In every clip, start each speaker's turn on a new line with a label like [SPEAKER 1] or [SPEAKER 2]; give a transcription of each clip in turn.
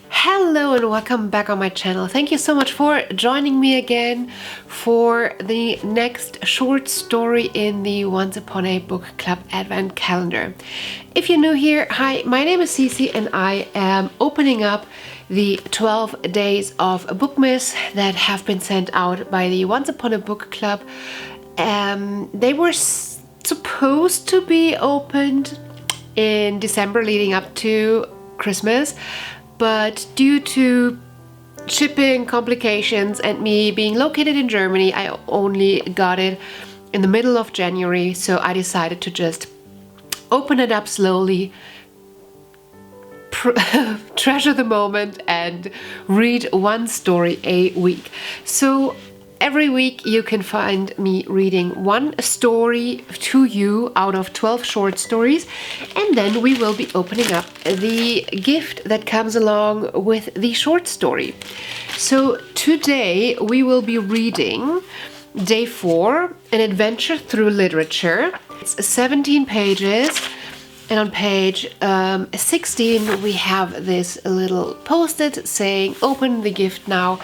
[SPEAKER 1] Hello and welcome back on my channel. Thank you so much for joining me again for the next short story in the Once Upon a Book Club Advent Calendar. If you're new here, hi, my name is Cece and I am opening up the 12 days of Bookmas that have been sent out by the Once Upon a Book Club. They were supposed to be opened in December leading up to Christmas, but due to shipping complications and me being located in Germany, I only got it in the middle of January, so I decided to just open it up slowly, treasure the moment and read one story a week. So every week you can find me reading one story to you out of 12 short stories, and then we will be opening up the gift that comes along with the short story. So today we will be reading Day 4, An Adventure Through Literature. It's 17 pages. And on page 16 we have this little post-it saying open the gift now,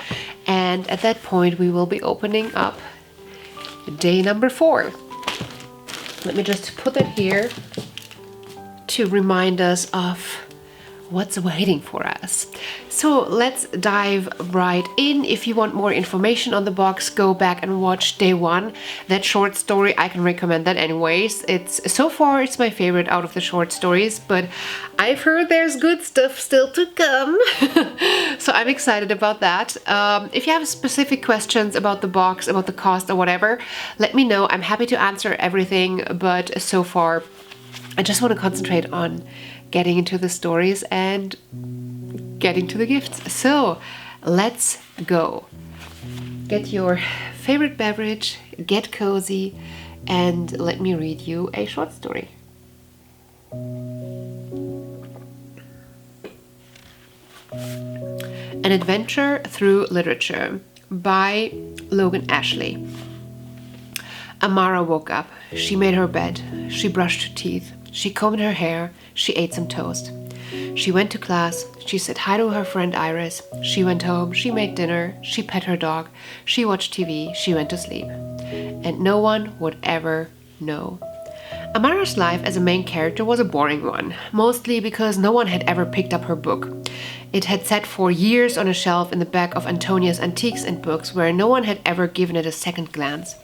[SPEAKER 1] and at that point we will be opening up day number 4. Let me just put it here to remind us of what's waiting for us. So let's dive right in. If you want more information on the box, go back and watch day 1. That short story, I can recommend that anyways. So far it's my favorite out of the short stories, but I've heard there's good stuff still to come. So I'm excited about that. If you have specific questions about the box, about the cost or whatever, let me know. I'm happy to answer everything, but so far I just want to concentrate on getting into the stories and getting to the gifts. So let's go. Get your favorite beverage, get cozy, and let me read you a short story. An Adventure Through Literature by Logan Ashley. Amara woke up. She made her bed. She brushed her teeth. She combed her hair. She ate some toast. She went to class. She said hi to her friend Iris. She went home. She made dinner. She pet her dog. She watched TV. She went to sleep. And no one would ever know. Amara's life as a main character was a boring one, mostly because no one had ever picked up her book. It had sat for years on a shelf in the back of Antonia's Antiques and Books, where no one had ever given it a second glance.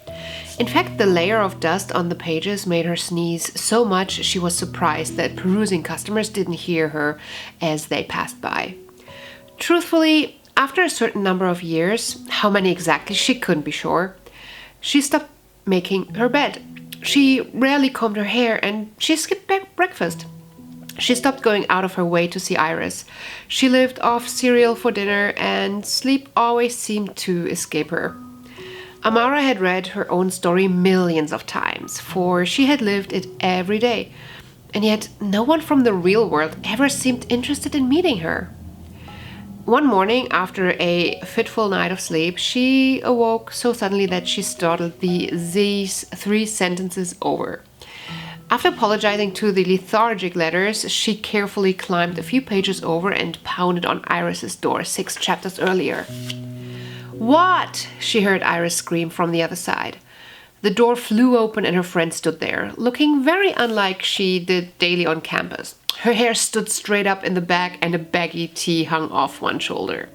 [SPEAKER 1] In fact, the layer of dust on the pages made her sneeze so much she was surprised that perusing customers didn't hear her as they passed by. Truthfully, after a certain number of years, how many exactly she couldn't be sure, she stopped making her bed. She rarely combed her hair and she skipped breakfast. She stopped going out of her way to see Iris. She lived off cereal for dinner and sleep always seemed to escape her. Amara had read her own story millions of times, for she had lived it every day, and yet no one from the real world ever seemed interested in meeting her. One morning, after a fitful night of sleep, she awoke so suddenly that she startled these 3 sentences over. After apologizing to the lethargic letters, she carefully climbed a few pages over and pounded on Iris's door 6 chapters earlier. "What?" she heard Iris scream from the other side. The door flew open and her friend stood there, looking very unlike she did daily on campus. Her hair stood straight up in the back and a baggy tee hung off one shoulder.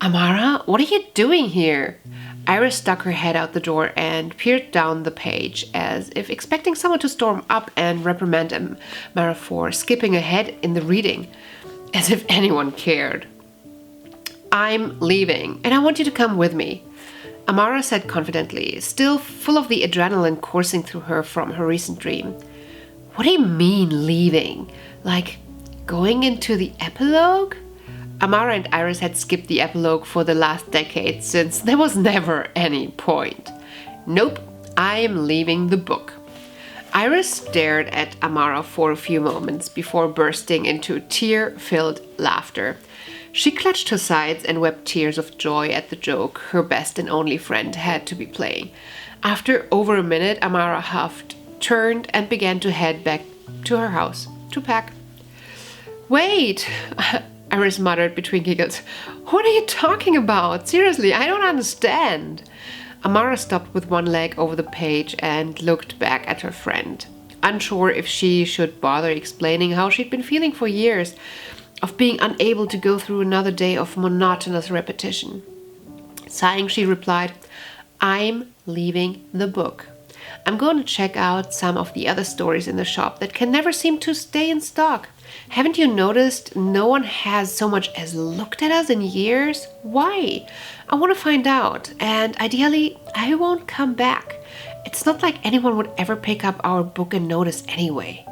[SPEAKER 1] "Amara, what are you doing here?" Iris stuck her head out the door and peered down the page, as if expecting someone to storm up and reprimand Amara for skipping ahead in the reading. As if anyone cared. "I'm leaving, and I want you to come with me," Amara said confidently, still full of the adrenaline coursing through her from her recent dream. "What do you mean, leaving? Like, going into the epilogue?" Amara and Iris had skipped the epilogue for the last decade, since there was never any point. "Nope, I am leaving the book." Iris stared at Amara for a few moments before bursting into tear-filled laughter. She clutched her sides and wept tears of joy at the joke her best and only friend had to be playing. After over a minute, Amara huffed, turned, and began to head back to her house to pack. "Wait, Iris muttered between giggles. What are you talking about? Seriously, I don't understand. Amara stopped with one leg over the page and looked back at her friend, unsure if she should bother explaining how she'd been feeling for years, of being unable to go through another day of monotonous repetition. Sighing, she replied, I'm leaving the book. I'm going to check out some of the other stories in the shop that can never seem to stay in stock. Haven't you noticed no one has so much as looked at us in years? Why? I want to find out, and ideally, I won't come back. It's not like anyone would ever pick up our book and notice anyway.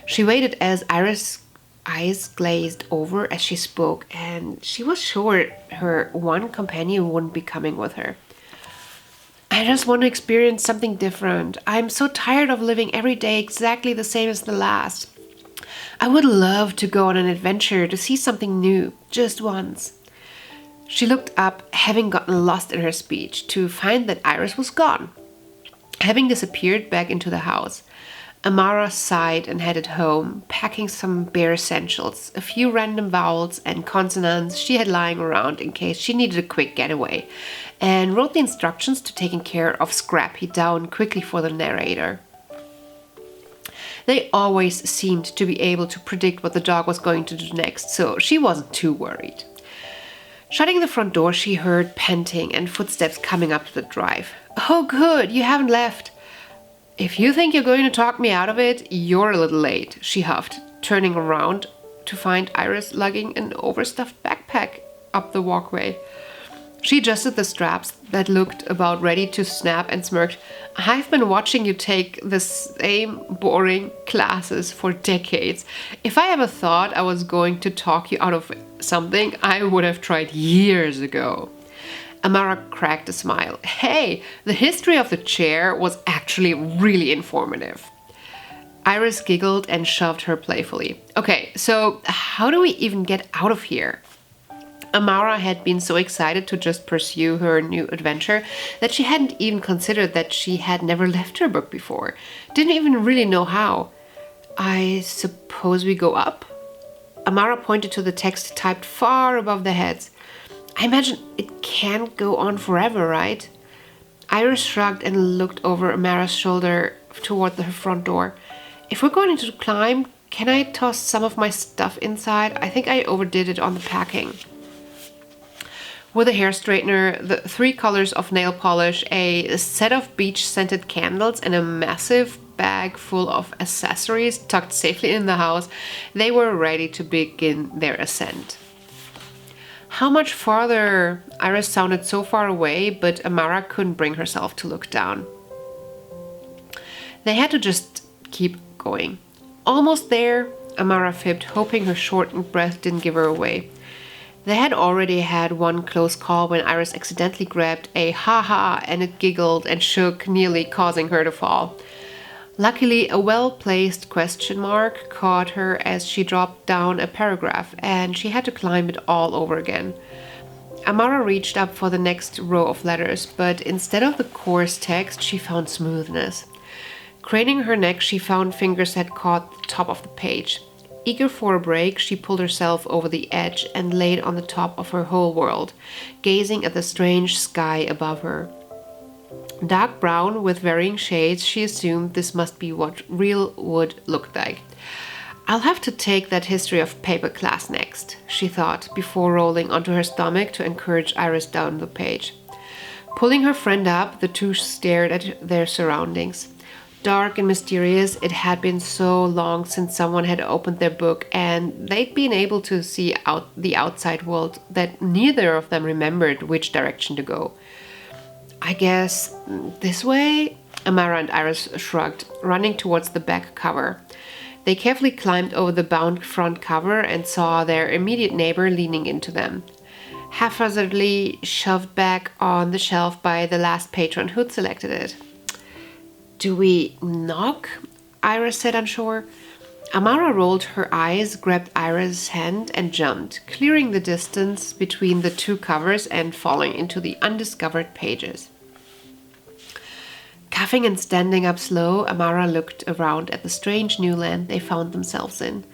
[SPEAKER 1] She waited as Iris' eyes glazed over as she spoke, and she was sure her one companion wouldn't be coming with her. I just want to experience something different. I'm so tired of living every day exactly the same as the last. I would love to go on an adventure, to see something new, just once. She looked up, having gotten lost in her speech, to find that Iris was gone, having disappeared back into the house. Amara sighed and headed home, packing some bare essentials, a few random vowels and consonants she had lying around in case she needed a quick getaway, and wrote the instructions to taking care of Scrappy down quickly for the narrator. They always seemed to be able to predict what the dog was going to do next, so she wasn't too worried. Shutting the front door, she heard panting and footsteps coming up the drive. Oh, good, you haven't left. If you think you're going to talk me out of it, you're a little late, she huffed, turning around to find Iris lugging an overstuffed backpack up the walkway. She adjusted the straps that looked about ready to snap and smirked. I've been watching you take the same boring classes for decades. If I ever thought I was going to talk you out of something, I would have tried years ago. Amara cracked a smile. Hey, the history of the chair was actually really informative. Iris giggled and shoved her playfully. Okay, so how do we even get out of here? Amara had been so excited to just pursue her new adventure that she hadn't even considered that she had never left her book before. Didn't even really know how. I suppose we go up? Amara pointed to the text typed far above their heads. I imagine it can't go on forever, right? Iris shrugged and looked over Amara's shoulder toward her front door. If we're going to climb, can I toss some of my stuff inside? I think I overdid it on the packing. With a hair straightener, the 3 colors of nail polish, a set of beach-scented candles, and a massive bag full of accessories tucked safely in the house, they were ready to begin their ascent. How much farther? Iris sounded so far away, but Amara couldn't bring herself to look down. They had to just keep going. Almost there, Amara fibbed, hoping her shortened breath didn't give her away. They had already had one close call when Iris accidentally grabbed a ha-ha and it giggled and shook, nearly causing her to fall. Luckily, a well-placed question mark caught her as she dropped down a paragraph, and she had to climb it all over again. Amara reached up for the next row of letters, but instead of the coarse text, she found smoothness. Craning her neck, she found fingers that caught the top of the page. Eager for a break, she pulled herself over the edge and laid on the top of her whole world, gazing at the strange sky above her. Dark brown with varying shades, she assumed this must be what real wood looked like. I'll have to take that history of paper class next, she thought, before rolling onto her stomach to encourage Iris down the page. Pulling her friend up, the two stared at their surroundings. Dark and mysterious, it had been so long since someone had opened their book, and they'd been able to see out the outside world that neither of them remembered which direction to go. I guess this way? Amara and Iris shrugged, running towards the back cover. They carefully climbed over the bound front cover and saw their immediate neighbor leaning into them, haphazardly shoved back on the shelf by the last patron who'd selected it. Do we knock? Iris said, unsure. Amara rolled her eyes, grabbed Iris' hand, and jumped, clearing the distance between the two covers and falling into the undiscovered pages. Coughing and standing up slow, Amara looked around at the strange new land they found themselves in.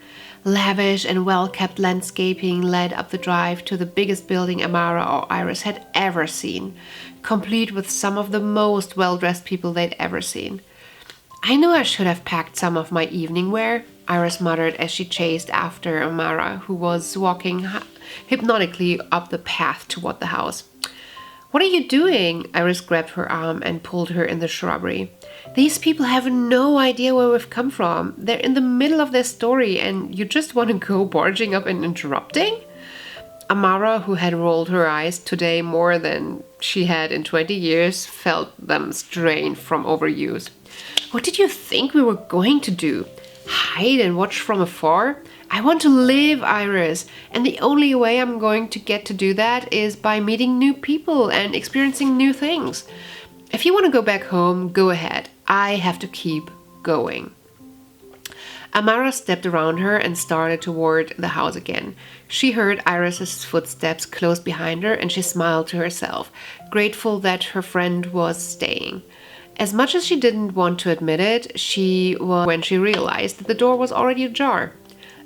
[SPEAKER 1] Lavish and well-kept landscaping led up the drive to the biggest building Amara or Iris had ever seen, complete with some of the most well-dressed people they'd ever seen. I knew I should have packed some of my evening wear, Iris muttered as she chased after Amara, who was walking hypnotically up the path toward the house. What are you doing? Iris grabbed her arm and pulled her in the shrubbery. These people have no idea where we've come from. They're in the middle of their story and you just want to go barging up and interrupting? Amara, who had rolled her eyes today more than she had in 20 years, felt them strain from overuse. What did you think we were going to do? Hide and watch from afar? I want to live, Iris, and the only way I'm going to get to do that is by meeting new people and experiencing new things. If you want to go back home, go ahead. I have to keep going. Amara stepped around her and started toward the house again. She heard Iris's footsteps close behind her and she smiled to herself, grateful that her friend was staying. As much as she didn't want to admit it, she was when she realized that the door was already ajar.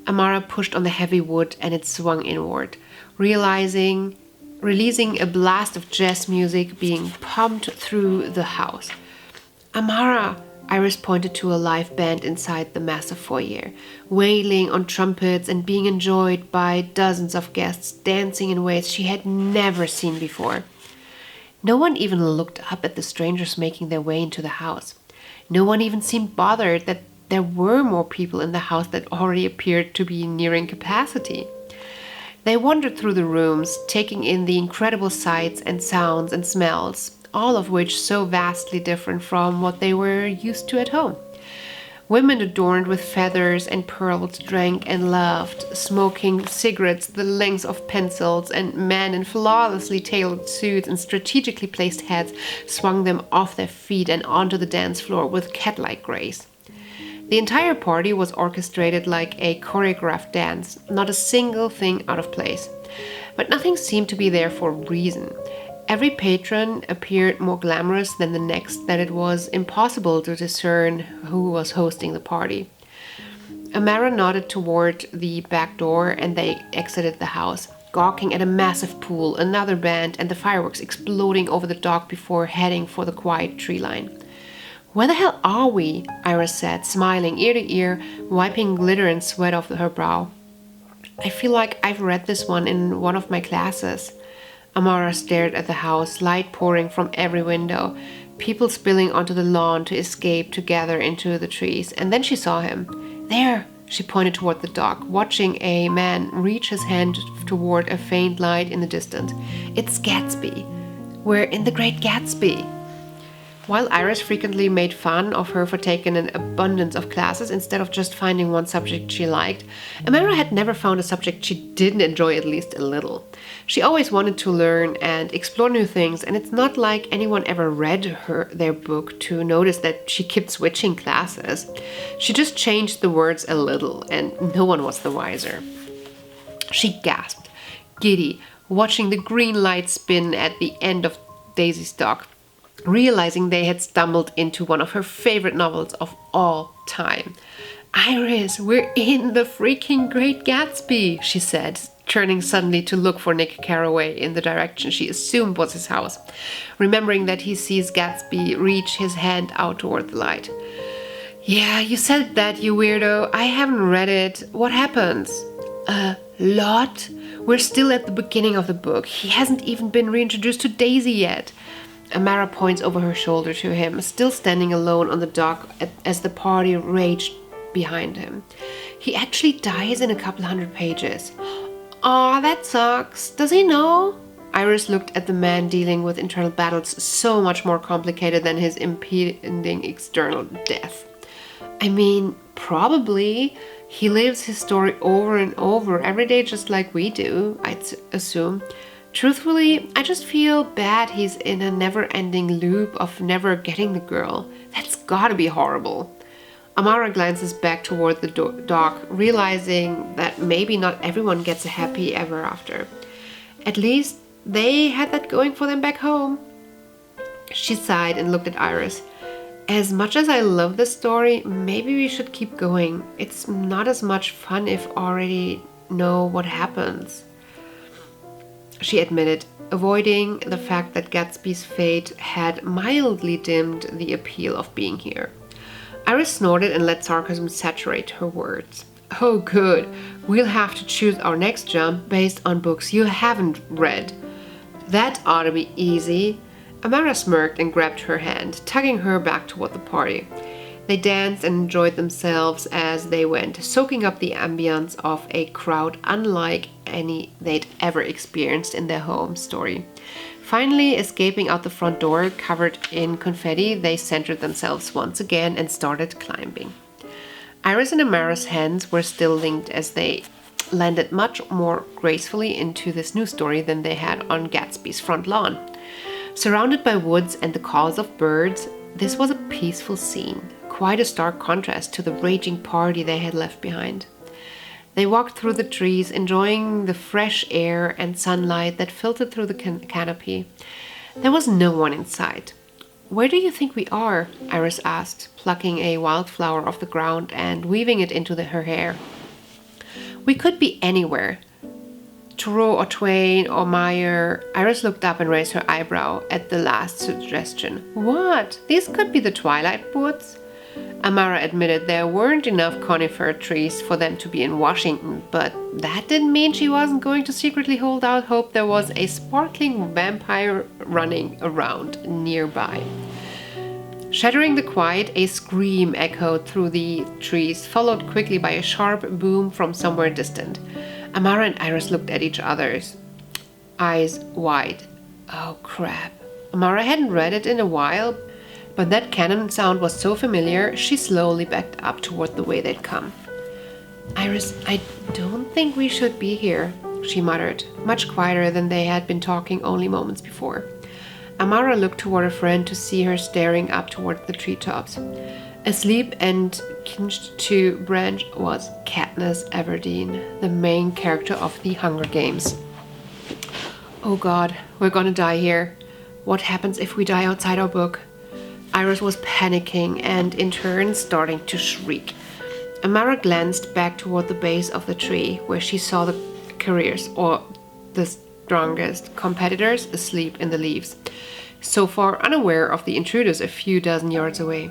[SPEAKER 1] Amara pushed on the heavy wood and it swung inward, releasing a blast of jazz music being pumped through the house. Amara, Iris pointed to a live band inside the massive foyer, wailing on trumpets and being enjoyed by dozens of guests dancing in ways she had never seen before. No one even looked up at the strangers making their way into the house. No one even seemed bothered that there were more people in the house that already appeared to be nearing capacity. They wandered through the rooms, taking in the incredible sights and sounds and smells, all of which so vastly different from what they were used to at home. Women adorned with feathers and pearls drank and loved, smoking cigarettes the length of pencils, and men in flawlessly tailored suits and strategically placed hats swung them off their feet and onto the dance floor with cat-like grace. The entire party was orchestrated like a choreographed dance, not a single thing out of place. But nothing seemed to be there for a reason. Every patron appeared more glamorous than the next that it was impossible to discern who was hosting the party. Amara nodded toward the back door and they exited the house, gawking at a massive pool, another band, and the fireworks exploding over the dock before heading for the quiet tree line. Where the hell are we? Iris said, smiling ear to ear, wiping glitter and sweat off her brow. I feel like I've read this one in one of my classes. Amara stared at the house, light pouring from every window, people spilling onto the lawn to escape to gather into the trees, and then she saw him. There, she pointed toward the dock, watching a man reach his hand toward a faint light in the distance. It's Gatsby. We're in the Great Gatsby. While Iris frequently made fun of her for taking an abundance of classes instead of just finding one subject she liked, Amara had never found a subject she didn't enjoy at least a little. She always wanted to learn and explore new things, and it's not like anyone ever read their book to notice that she kept switching classes. She just changed the words a little, and no one was the wiser. She gasped, giddy, watching the green light spin at the end of Daisy's dock, realizing they had stumbled into one of her favorite novels of all time. Iris, we're in the freaking Great Gatsby, she said, turning suddenly to look for Nick Carraway in the direction she assumed was his house, remembering that he sees Gatsby reach his hand out toward the light. Yeah, you said that, you weirdo. I haven't read it. What happens? A lot? We're still at the beginning of the book. He hasn't even been reintroduced to Daisy yet. Amara points over her shoulder to him, still standing alone on the dock as the party raged behind him. He actually dies in a couple hundred pages. Aw, that sucks. Does he know? Iris looked at the man dealing with internal battles so much more complicated than his impending external death. I mean, probably. He lives his story over and over every day just like we do, I'd assume. Truthfully, I just feel bad he's in a never-ending loop of never getting the girl. That's gotta be horrible. Amara glances back toward the dock, realizing that maybe not everyone gets a happy ever after. At least they had that going for them back home. She sighed and looked at Iris. As much as I love this story, maybe we should keep going. It's not as much fun if already know what happens," she admitted, avoiding the fact that Gatsby's fate had mildly dimmed the appeal of being here. Iris snorted and let sarcasm saturate her words. "Oh good, we'll have to choose our next jump based on books you haven't read. That ought to be easy." Amara smirked and grabbed her hand, tugging her back toward the party. They danced and enjoyed themselves as they went, soaking up the ambience of a crowd unlike any they'd ever experienced in their home story. Finally, escaping out the front door, covered in confetti, they centered themselves once again and started climbing. Iris and Amara's hands were still linked as they landed much more gracefully into this new story than they had on Gatsby's front lawn. Surrounded by woods and the calls of birds, this was a peaceful scene, quite a stark contrast to the raging party they had left behind. They walked through the trees, enjoying the fresh air and sunlight that filtered through the canopy. There was no one in sight. "Where do you think we are?" Iris asked, plucking a wildflower off the ground and weaving it into her hair. "We could be anywhere. Thoreau or Twain or Meyer." Iris looked up and raised her eyebrow at the last suggestion. "What? These could be the Twilight Woods?" Amara admitted there weren't enough conifer trees for them to be in Washington, but that didn't mean she wasn't going to secretly hold out hope there was a sparkling vampire running around nearby. Shattering the quiet, a scream echoed through the trees, followed quickly by a sharp boom from somewhere distant. Amara and Iris looked at each other's eyes wide. Oh crap. Amara hadn't read it in a while, but that cannon sound was so familiar, she slowly backed up toward the way they'd come. "Iris, I don't think we should be here," she muttered, much quieter than they had been talking only moments before. Amara looked toward her friend to see her staring up toward the treetops. Asleep and clinched to branch was Katniss Everdeen, the main character of the Hunger Games. "Oh God, we're gonna die here. What happens if we die outside our book?" Iris was panicking and in turn starting to shriek. Amara glanced back toward the base of the tree where she saw the careers, or the strongest competitors, asleep in the leaves, so far unaware of the intruders a few dozen yards away.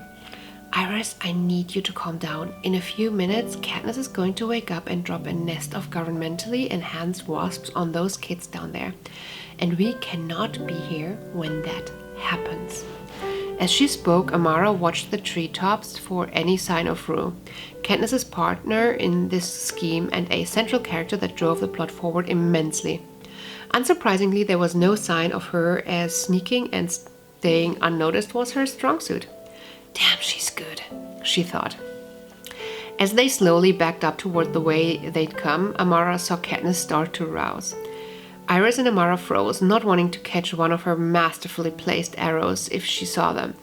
[SPEAKER 1] "Iris, I need you to calm down. In a few minutes, Katniss is going to wake up and drop a nest of governmentally enhanced wasps on those kids down there. And we cannot be here when that happens." As she spoke, Amara watched the treetops for any sign of Rue, Katniss's partner in this scheme and a central character that drove the plot forward immensely. Unsurprisingly, there was no sign of her, as sneaking and staying unnoticed was her strong suit. "Damn, she's good," she thought. As they slowly backed up toward the way they'd come, Amara saw Katniss start to rouse. Iris and Amara froze, not wanting to catch one of her masterfully placed arrows if she saw them,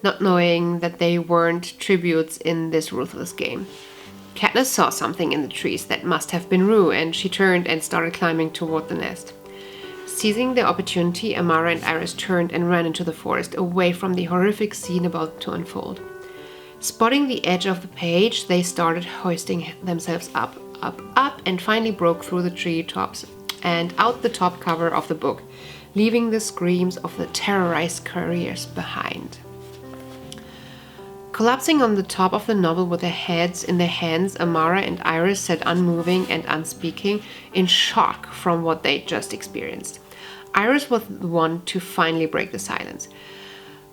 [SPEAKER 1] not knowing that they weren't tributes in this ruthless game. Katniss saw something in the trees that must have been Rue, and she turned and started climbing toward the nest. Seizing the opportunity, Amara and Iris turned and ran into the forest, away from the horrific scene about to unfold. Spotting the edge of the page, they started hoisting themselves up, and finally broke through the tree tops and out the top cover of the book, leaving the screams of the terrorized couriers behind. Collapsing on the top of the novel with their heads in their hands, Amara and Iris sat unmoving and unspeaking, in shock from what they'd just experienced. Iris was the one to finally break the silence.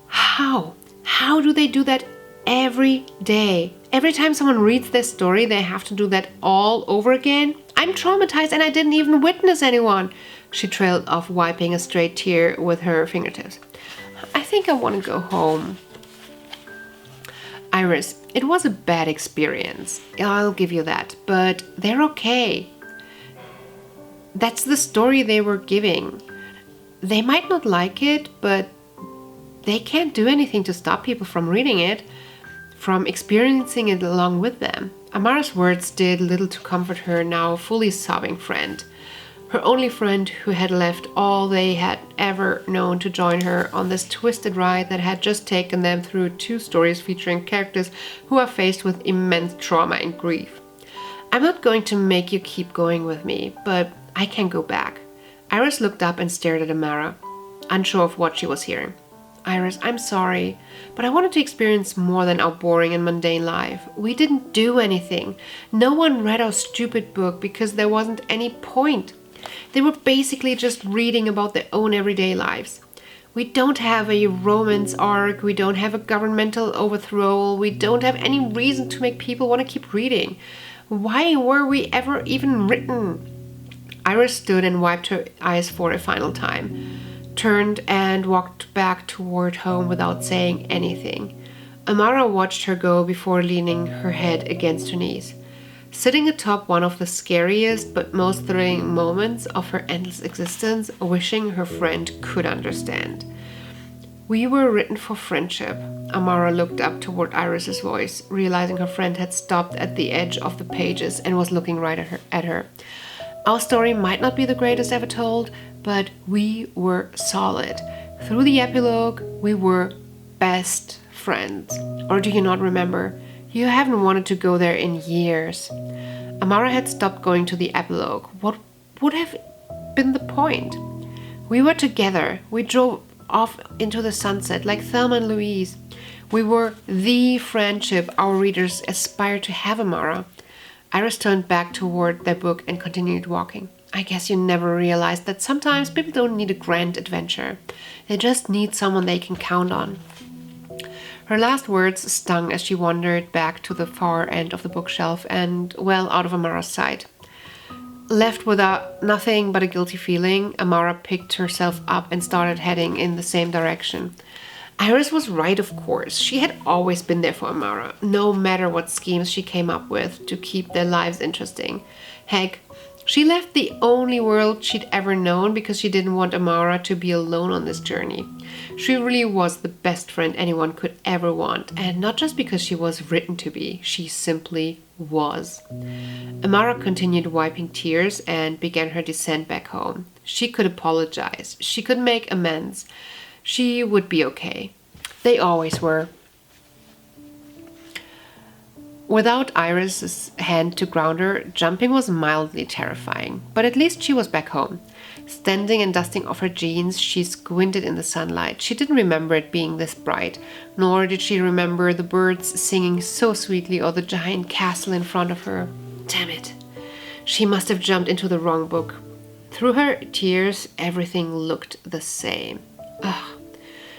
[SPEAKER 1] How? How do they do that every day? Every time someone reads their story, they have to do that all over again? I'm traumatized and I didn't even witness anyone. She trailed off, wiping a stray tear with her fingertips. I think I want to go home. Iris, it was a bad experience. I'll give you that, but they're okay. That's the story they were giving. They might not like it, but they can't do anything to stop people from reading it, from experiencing it along with them. Amara's words did little to comfort her now fully sobbing friend. her only friend who had left all they had ever known to join her on this twisted ride that had just taken them through 2 stories featuring characters who are faced with immense trauma and grief. I'm not going to make you keep going with me, but I can go back. Iris looked up and stared at Amara, unsure of what she was hearing. Iris, I'm sorry, but I wanted to experience more than our boring and mundane life. We didn't do anything. No one read our stupid book because there wasn't any point. They were basically just reading about their own everyday lives. We don't have a romance arc, we don't have a governmental overthrow, we don't have any reason to make people want to keep reading. Why were we ever even written? Iris stood and wiped her eyes for a final time, turned and walked back toward home without saying anything. Amara watched her go before leaning her head against her knees. Sitting atop one of the scariest but most thrilling moments of her endless existence, wishing her friend could understand. We were written for friendship. Amara looked up toward Iris's voice, realizing her friend had stopped at the edge of the pages and was looking right at her. Our story might not be the greatest ever told, but we were solid. Through the epilogue, we were best friends. Or do you not remember? You haven't wanted to go there in years. Amara had stopped going to the epilogue. What would have been the point? We were together. We drove off into the sunset like Thelma and Louise. We were the friendship our readers aspired to have, Amara. Iris turned back toward their book and continued walking. I guess you never realized that sometimes people don't need a grand adventure. They just need someone they can count on. Her last words stung as she wandered back to the far end of the bookshelf and well out of Amara's sight. Left without nothing but a guilty feeling, Amara picked herself up and started heading in the same direction. Iris was right, of course. She had always been there for Amara, no matter what schemes she came up with to keep their lives interesting. Heck, she left the only world she'd ever known because she didn't want Amara to be alone on this journey. She really was the best friend anyone could ever want, and not just because she was written to be, she simply was. Amara continued wiping tears and began her descent back home. She could apologize. She could make amends. She would be okay. They always were. Without Iris's hand to ground her, jumping was mildly terrifying, but at least she was back home. Standing and dusting off her jeans, she squinted in the sunlight. She didn't remember it being this bright, nor did she remember the birds singing so sweetly or the giant castle in front of her. Damn it. She must have jumped into the wrong book. Through her tears, everything looked the same. Ugh.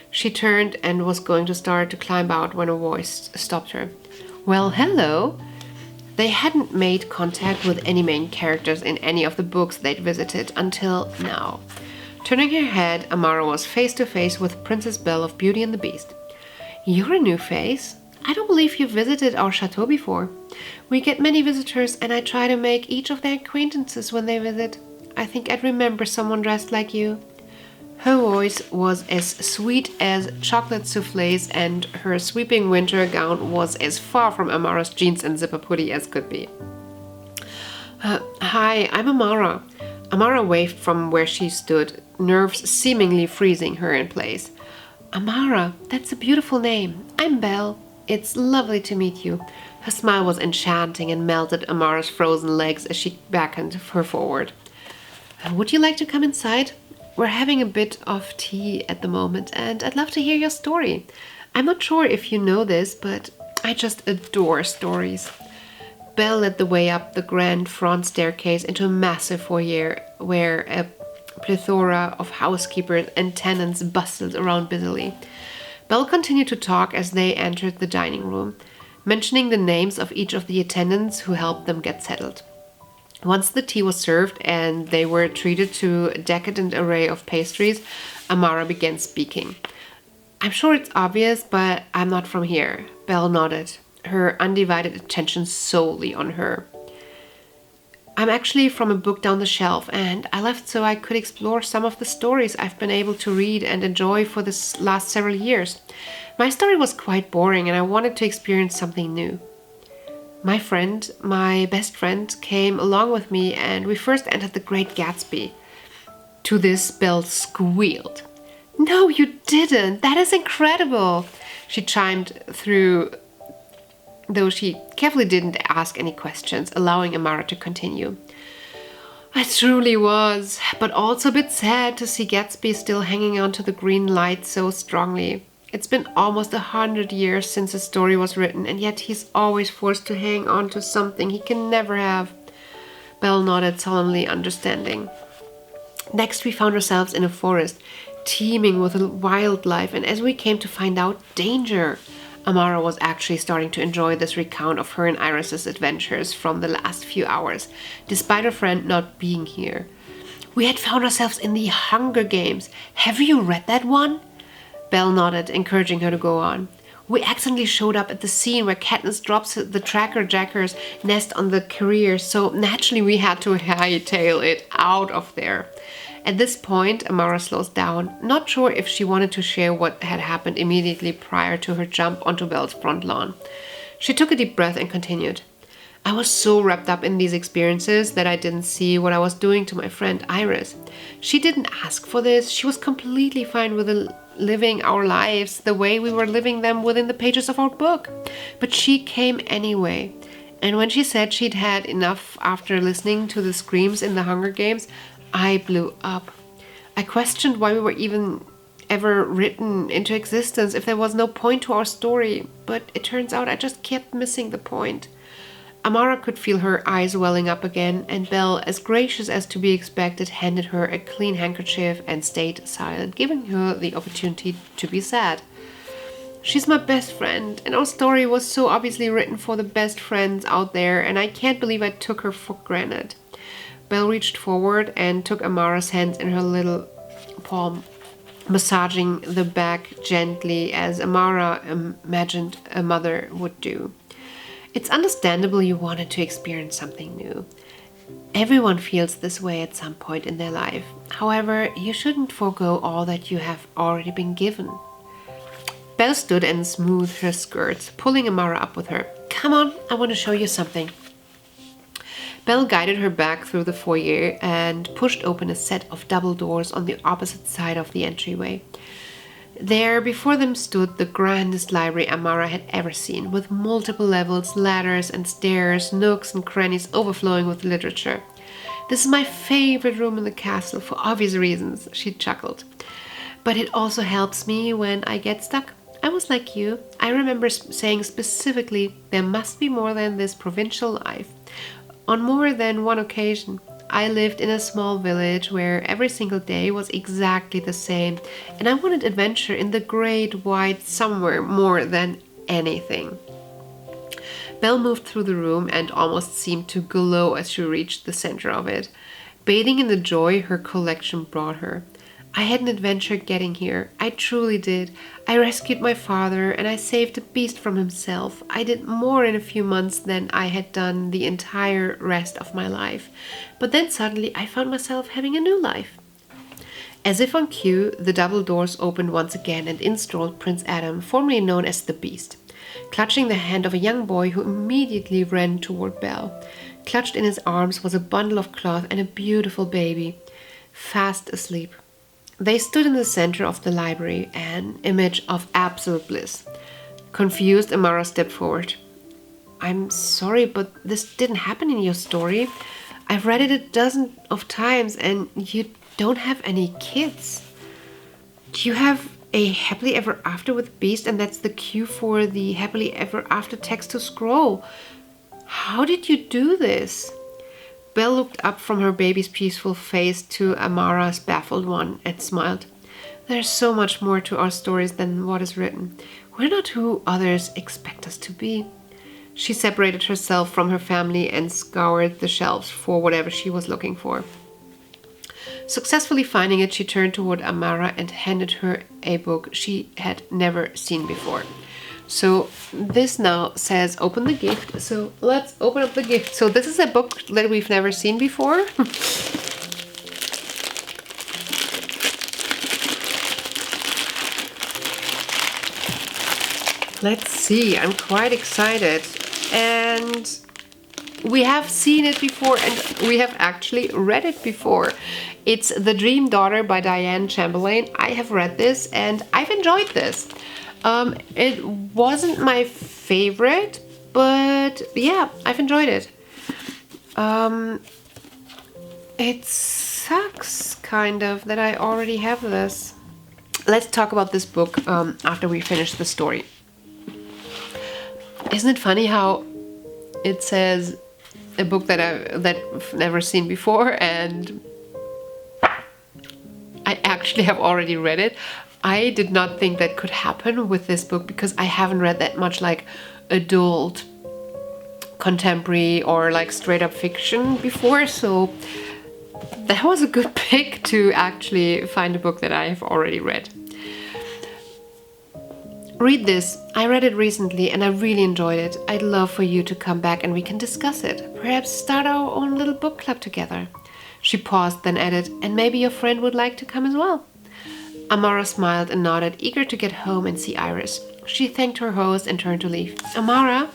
[SPEAKER 1] She turned and was going to start to climb out when a voice stopped her. Well, hello. They hadn't made contact with any main characters in any of the books they'd visited until now. Turning her head, Amara was face to face with Princess Belle of Beauty and the Beast. You're a new face. I don't believe you visited our chateau before. We get many visitors and I try to make each of their acquaintances when they visit. I think I'd remember someone dressed like you. Her voice was as sweet as chocolate soufflés, and her sweeping winter gown was as far from Amara's jeans and zipper hoodie as could be. Hi, I'm Amara. Amara waved from where she stood, nerves seemingly freezing her in place. Amara, that's a beautiful name. I'm Belle. It's lovely to meet you. Her smile was enchanting and melted Amara's frozen legs as she beckoned her forward. Would you like to come inside? We're having a bit of tea at the moment, and I'd love to hear your story. I'm not sure if you know this, but I just adore stories. Belle led the way up the grand front staircase into a massive foyer where a plethora of housekeepers and tenants bustled around busily. Belle continued to talk as they entered the dining room, mentioning the names of each of the attendants who helped them get settled. Once the tea was served and they were treated to a decadent array of pastries, Amara began speaking. I'm sure it's obvious, but I'm not from here. Belle nodded, her undivided attention solely on her. I'm actually from a book down the shelf, and I left so I could explore some of the stories I've been able to read and enjoy for the last several years. My story was quite boring, and I wanted to experience something new. My best friend, came along with me, and we first entered the Great Gatsby. To this, Belle squealed. "No, you didn't! That is incredible!" She chimed through, though she carefully didn't ask any questions, allowing Amara to continue. "I truly was, but also a bit sad to see Gatsby still hanging on to the green light so strongly. It's been almost 100 years since the story was written, and yet he's always forced to hang on to something he can never have." Belle nodded solemnly, understanding. Next, we found ourselves in a forest, teeming with wildlife, and as we came to find out, danger. Amara was actually starting to enjoy this recount of her and Iris's adventures from the last few hours, despite her friend not being here. "We had found ourselves in the Hunger Games. Have you read that one?" Belle nodded, encouraging her to go on. "We accidentally showed up at the scene where Katniss drops the Tracker Jacker's nest on the carrier, so naturally we had to hightail it out of there." At this point, Amara slows down, not sure if she wanted to share what had happened immediately prior to her jump onto Belle's front lawn. She took a deep breath and continued. "I was so wrapped up in these experiences that I didn't see what I was doing to my friend Iris. She didn't ask for this. She was completely fine with living our lives the way we were living them within the pages of our book. But she came anyway. And when she said she'd had enough after listening to the screams in the Hunger Games, I blew up. I questioned why we were even ever written into existence if there was no point to our story. But it turns out I just kept missing the point." Amara could feel her eyes welling up again, and Belle, as gracious as to be expected, handed her a clean handkerchief and stayed silent, giving her the opportunity to be sad. "She's my best friend, and our story was so obviously written for the best friends out there, and I can't believe I took her for granted." Belle reached forward and took Amara's hands in her little palm, massaging the back gently as Amara imagined a mother would do. "It's understandable you wanted to experience something new. Everyone feels this way at some point in their life. However, you shouldn't forego all that you have already been given." Belle stood and smoothed her skirts, pulling Amara up with her. "Come on, I want to show you something." Belle guided her back through the foyer and pushed open a set of double doors on the opposite side of the entryway. There, before them, stood the grandest library Amara had ever seen, with multiple levels, ladders and stairs, nooks and crannies overflowing with literature. "This is my favorite room in the castle, for obvious reasons," she chuckled. "But it also helps me when I get stuck. I was like you. I remember saying specifically, there must be more than this provincial life. On more than one occasion, I lived in a small village where every single day was exactly the same, and I wanted adventure in the great wide somewhere more than anything." Belle moved through the room and almost seemed to glow as she reached the center of it, bathing in the joy her collection brought her. "I had an adventure getting here. I truly did. I rescued my father and I saved a beast from himself. I did more in a few months than I had done the entire rest of my life. But then suddenly I found myself having a new life." As if on cue, the double doors opened once again and in strolled Prince Adam, formerly known as the Beast, clutching the hand of a young boy who immediately ran toward Belle. Clutched in his arms was a bundle of cloth and a beautiful baby, fast asleep. They stood in the center of the library, an image of absolute bliss. Confused, Amara stepped forward. "I'm sorry, but this didn't happen in your story. I've read it a dozen of times, and you don't have any kids. Do you have a happily ever after with Beast, and that's the cue for the happily ever after text to scroll? How did you do this?" Belle looked up from her baby's peaceful face to Amara's baffled one and smiled. "There's so much more to our stories than what is written. We're not who others expect us to be." She separated herself from her family and scoured the shelves for whatever she was looking for. Successfully finding it, she turned toward Amara and handed her a book she had never seen before. So this now says open the gift. So let's open up the gift. So this is a book that we've never seen before. Let's see. I'm quite excited. And we have seen it before, and we have actually read it before. It's The Dream Daughter by Diane Chamberlain. I have read this and I've enjoyed this. It wasn't my favorite, but yeah, I've enjoyed it. It sucks kind of that I already have this. Let's talk about this book after we finish the story. Isn't it funny how it says a book that I've never seen before, and I actually have already read it. I did not think that could happen with this book because I haven't read that much like adult contemporary or like straight up fiction before, so that was a good pick to actually find a book that I have already read. Read this. I read it recently and I really enjoyed it. I'd love for you to come back and we can discuss it. Perhaps start our own little book club together. She paused, then added, and maybe your friend would like to come as well. Amara smiled and nodded, eager to get home and see Iris. She thanked her host and turned to leave. Amara,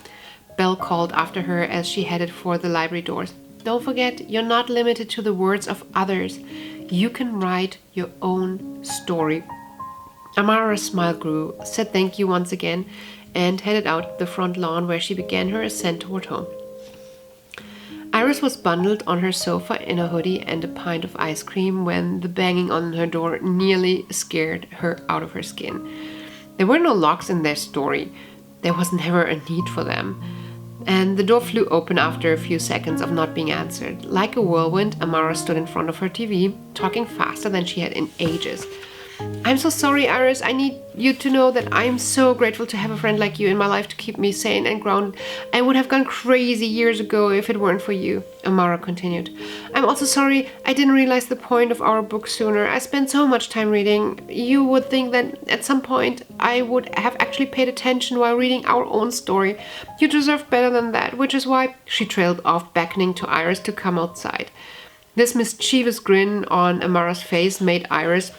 [SPEAKER 1] Belle called after her as she headed for the library doors. Don't forget, you're not limited to the words of others. You can write your own story. Amara's smile grew, said thank you once again, and headed out the front lawn where she began her ascent toward home. Iris was bundled on her sofa in a hoodie and a pint of ice cream when the banging on her door nearly scared her out of her skin. There were no locks in their story. There was never a need for them. And the door flew open after a few seconds of not being answered. Like a whirlwind, Amara stood in front of her TV, talking faster than she had in ages. I'm so sorry, Iris. I need you to know that I'm so grateful to have a friend like you in my life to keep me sane and grounded. I would have gone crazy years ago if it weren't for you, Amara continued. I'm also sorry I didn't realize the point of our book sooner. I spent so much time reading. You would think that at some point I would have actually paid attention while reading our own story. You deserve better than that, which is why she trailed off, beckoning to Iris to come outside. This mischievous grin on Amara's face made Iris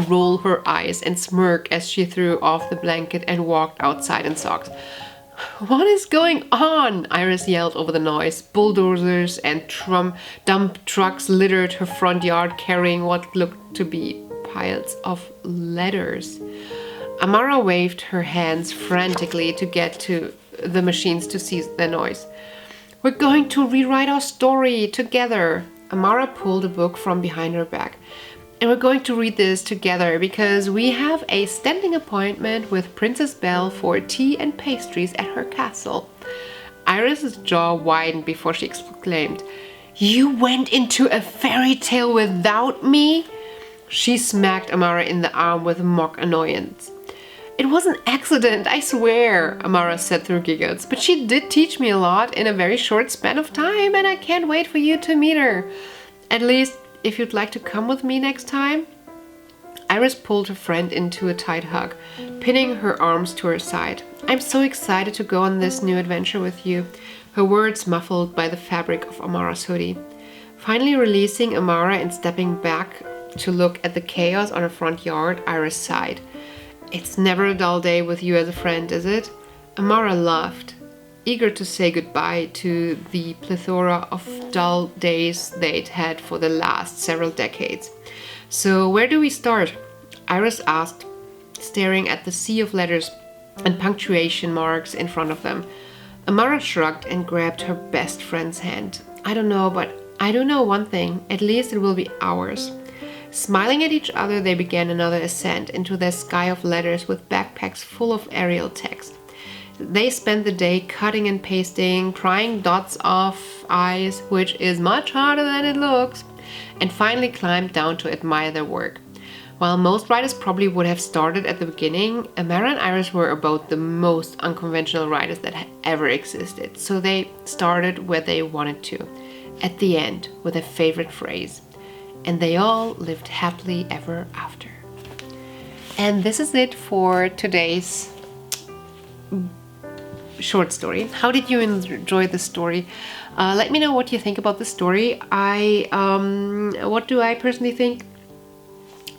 [SPEAKER 1] roll her eyes and smirk as she threw off the blanket and walked outside in socks. What is going on? Iris yelled over the noise. Bulldozers and dump trucks littered her front yard carrying what looked to be piles of letters. Amara waved her hands frantically to get to the machines to cease the noise. We're going to rewrite our story together. Amara pulled a book from behind her back. And we're going to read this together because we have a standing appointment with Princess Belle for tea and pastries at her castle. Iris's jaw widened before she exclaimed, You went into a fairy tale without me? She smacked Amara in the arm with mock annoyance. It was an accident, I swear, Amara said through giggles, but she did teach me a lot in a very short span of time and I can't wait for you to meet her. At least, if you'd like to come with me next time. Iris pulled her friend into a tight hug, pinning her arms to her side. I'm so excited to go on this new adventure with you, her words muffled by the fabric of Amara's hoodie. Finally releasing Amara and stepping back to look at the chaos on her front yard, Iris sighed. It's never a dull day with you as a friend, is it? Amara laughed, eager to say goodbye to the plethora of dull days they'd had for the last several decades. So where do we start? Iris asked, staring at the sea of letters and punctuation marks in front of them. Amara shrugged and grabbed her best friend's hand. I don't know, but I do know one thing. At least it will be ours. Smiling at each other, they began another ascent into their sky of letters with backpacks full of Arial text. They spent the day cutting and pasting, prying dots off eyes, which is much harder than it looks, and finally climbed down to admire their work. While most writers probably would have started at the beginning, Amara and Iris were about the most unconventional writers that had ever existed, so they started where they wanted to, at the end, with a favorite phrase. And they all lived happily ever after. And this is it for today's short story. How did you enjoy the story? Let me know what you think about the story. What do I personally think?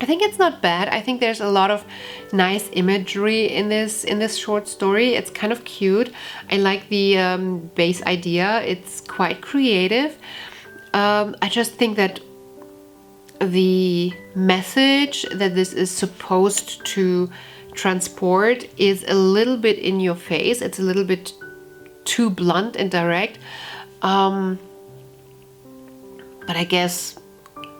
[SPEAKER 1] I think it's not bad. I think there's a lot of nice imagery in this short story. It's kind of cute. I like the base idea. It's quite creative. I just think that the message that this is supposed to transport is a little bit in your face. It's a little bit too blunt and direct. But I guess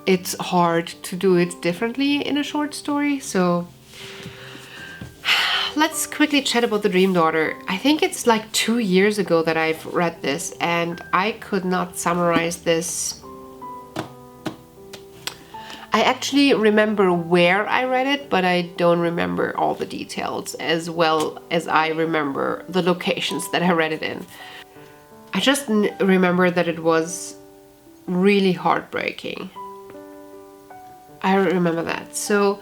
[SPEAKER 1] it's hard to do it differently in a short story. So let's quickly chat about The Dream Daughter. I think it's like 2 years ago that I've read this, and I could not summarize this. I actually remember where I read it, but I don't remember all the details as well as I remember the locations that I read it in. I just remember that it was really heartbreaking. I remember that. So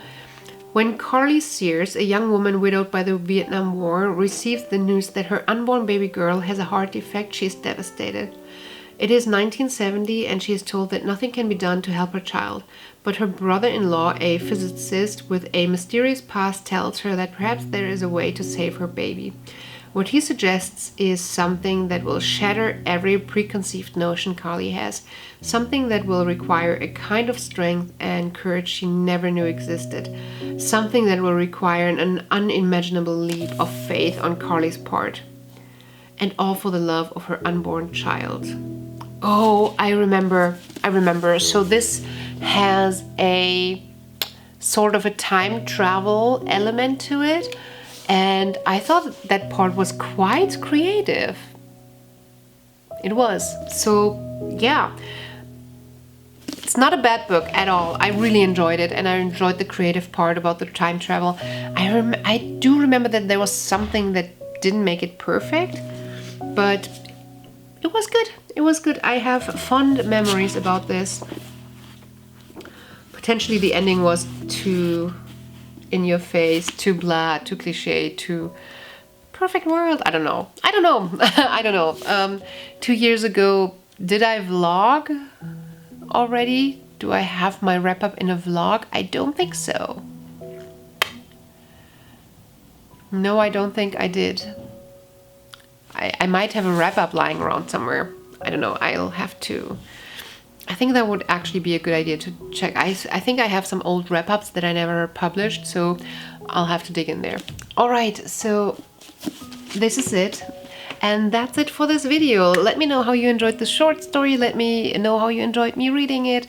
[SPEAKER 1] when Carly Sears, a young woman widowed by the Vietnam War, receives the news that her unborn baby girl has a heart defect, she is devastated. It is 1970 and she is told that nothing can be done to help her child, but her brother-in-law, a physicist with a mysterious past, tells her that perhaps there is a way to save her baby. What he suggests is something that will shatter every preconceived notion Carly has, something that will require a kind of strength and courage she never knew existed, something that will require an unimaginable leap of faith on Carly's part, and all for the love of her unborn child. Oh, I remember. So this has a sort of a time travel element to it. And I thought that part was quite creative. It was. So, yeah. It's not a bad book at all. I really enjoyed it, and I enjoyed the creative part about the time travel. I do remember that there was something that didn't make it perfect, but it was good. It was good. I have fond memories about this. Potentially the ending was too in your face, too blah, too cliche, too perfect world. I don't know. I don't know. 2 years ago, did I vlog already? Do I have my wrap up in a vlog? I don't think so. No, I don't think I did. I might have a wrap up lying around somewhere. I don't know. I'll have to. I think that would actually be a good idea to check. I think I have some old wrap-ups that I never published, so I'll have to dig in there. All right, so this is it. And that's it for this video. Let me know how you enjoyed the short story. Let me know how you enjoyed me reading it.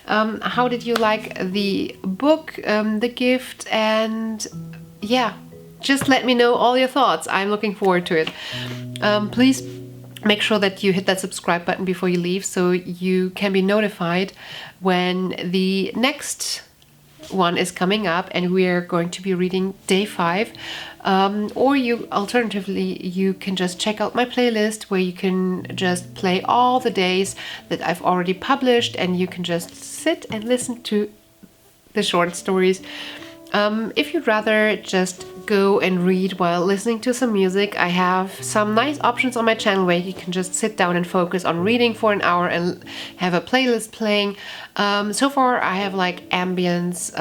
[SPEAKER 1] How did you like the book, the gift, and yeah, just let me know all your thoughts. I'm looking forward to it. Please make sure that you hit that subscribe button before you leave so you can be notified when the next one is coming up and we're going to be reading day 5. Or alternatively, you can just check out my playlist where you can just play all the days that I've already published, and you can just sit and listen to the short stories. If you'd rather just go and read while listening to some music, I have some nice options on my channel where you can just sit down and focus on reading for an hour and have a playlist playing. So far I have like ambience,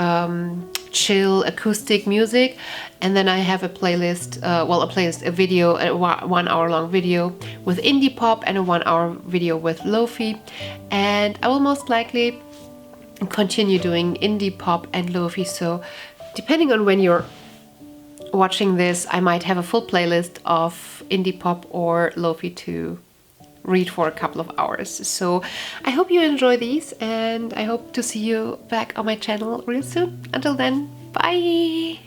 [SPEAKER 1] chill, acoustic music, and then I have a playlist, a video, a 1 hour long video with indie pop and a 1 hour video with lo-fi, and I will most likely continue doing indie pop and lo-fi, so depending on when you're watching this, I might have a full playlist of indie pop or lo-fi to read for a couple of hours. So I hope you enjoy these, and I hope to see you back on my channel real soon. Until then, bye!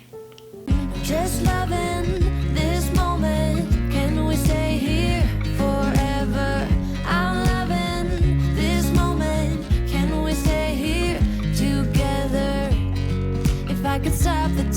[SPEAKER 2] Just loving this moment. Can we stay here forever? I'm loving this moment. Can we stay here together? If I could stop the